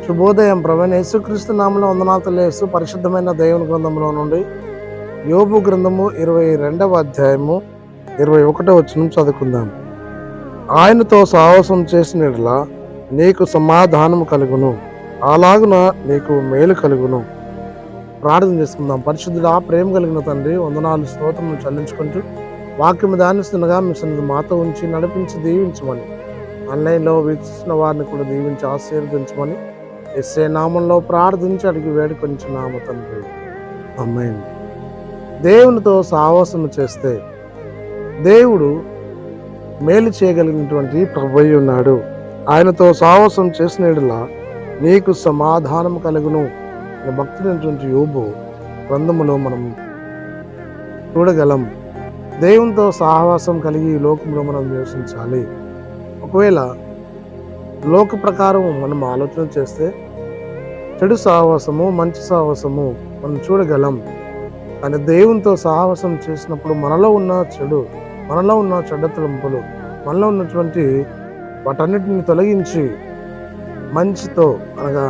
శుభోదయం. ప్రభువైన యేసుక్రీస్తు నామములో వందనాలు తెలియజేస్తూ పరిశుద్ధమైన దేవుని గ్రంథంలో నుండి యోబు గ్రంథము 22వ అధ్యాయము 21వ వచనం చదువుకుందాం. ఆయనతో సాహసం చేసిన యెడల నీకు సమాధానము కలుగును, అలాగున నీకు మేలు కలుగును. ప్రార్థన చేసుకుందాం. పరిశుద్ధుడా, ప్రేమ కలిగిన తండ్రి, వందనాలు స్తోత్రములు చెల్లించుకుంటూ వాక్యము ధ్యానిస్తుండగా మీ సన్నిధి మాతో ఉంచి నడిపించి దీవించమని, ఆన్లైన్లో వీక్షిస్తున్న వారిని కూడా దీవించి ఆశీర్వదించమని యేసే నామంలో ప్రార్థించి అడిగి వేడుకొంచున్నాము తండ్రి, ఆమేన్. దేవునితో సావాసం చేస్తే దేవుడు మేలు చేయగలిగినటువంటి ప్రభువై ఉన్నాడు. ఆయనతో సావాసం చేసిన యెడల నీకు సమాధానం కలుగును అనే భక్తుడైనటువంటి యోబు గ్రంథములో మనం చూడగలం. దేవునితో సహవాసం కలిగి ఈ లోకంలో మనం నివసించాలి. ఒకవేళ లోక ప్రకారం మనం ఆలోచన చేస్తే చెడు సహవాసము, మంచి సహవాసము మనం చూడగలం. కానీ దేవునితో సహవాసం చేసినప్పుడు మనలో ఉన్న చెడు, మనలో ఉన్న చెడ్డ తలంపులు, మనలో ఉన్నటువంటి వాటన్నిటిని తొలగించి మంచితో అనగా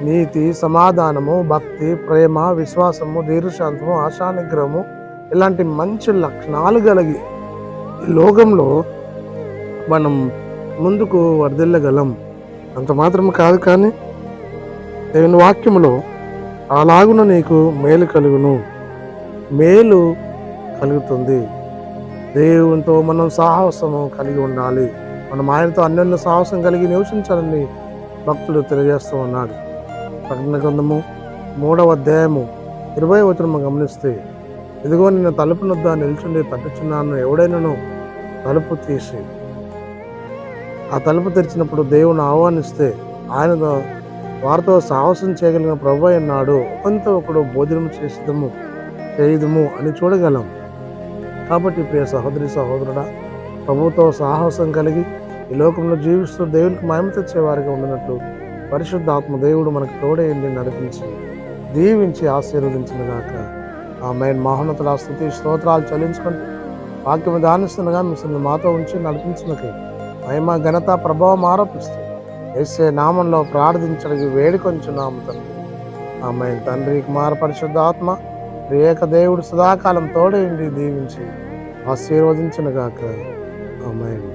నీతి, సమాధానము, భక్తి, ప్రేమ, విశ్వాసము, దీర్ఘశాంతము, ఆశానిగ్రహము ఇలాంటి మంచి లక్షణాలు కలిగి ఈ లోకంలో మనం ముందుకు వర్ధిల్లగలం. అంత మాత్రం కాదు, కానీ దేవుని వాక్యములో అలాగున నీకు మేలు కలుగును, మేలు కలుగుతుంది. దేవునితో మనం సాహసము కలిగి ఉండాలి. మనం ఆయనతో అన్యోన్య సాహసం కలిగి నివసించాలని భక్తుడు తెలియజేస్తూ ఉన్నాడు. ప్రకటన గ్రంథము 3వ అధ్యాయము 20వ వచనము గమనిస్తే, ఇదిగో నిన్ను తలుపు నొద్ద నిల్చుండి తట్టుచున్నాను, ఎవడైనాను తలుపు తీసి ఆ తలుపు తెరిచినప్పుడు దేవుని ఆహ్వానిస్తే ఆయన వారితో సాహసం చేయగలిగిన ప్రభువై ఉన్నాడు. ఒకరితో ఒకడు భోజనం చేయుదుము అని చూడగలం. కాబట్టి ప్రియ సహోదరి సహోదరుడా, ప్రభుతో సాహసం కలిగి ఈ లోకంలో జీవిస్తూ దేవునికి మహిమ తెచ్చేవారిగా ఉండినట్లు పరిశుద్ధాత్మ దేవుడు మనకు తోడేయండి, నడిపించి దీవించి ఆశీర్వదించినగాక. ఆమేన్. మహోన్నతుల స్తుతి స్తోత్రాలు చెల్లించుకొని వాక్యము ధ్యానిస్తుండగా మీ సన్నిధిని మాతో ఉంచి నడిపించినకై మహిమ, ఘనత, ప్రభావం ఆరోపిస్తూ యేసే నామంలో ప్రార్థించడానికి వేడుకొంచున్నాము తండ్రి, ఆమేన్. తండ్రి, కుమార, పరిశుద్ధాత్మ ఏక దేవుడు సదాకాలం తోడేయండి, దీవించి ఆశీర్వదించునుగాక. ఆమేన్.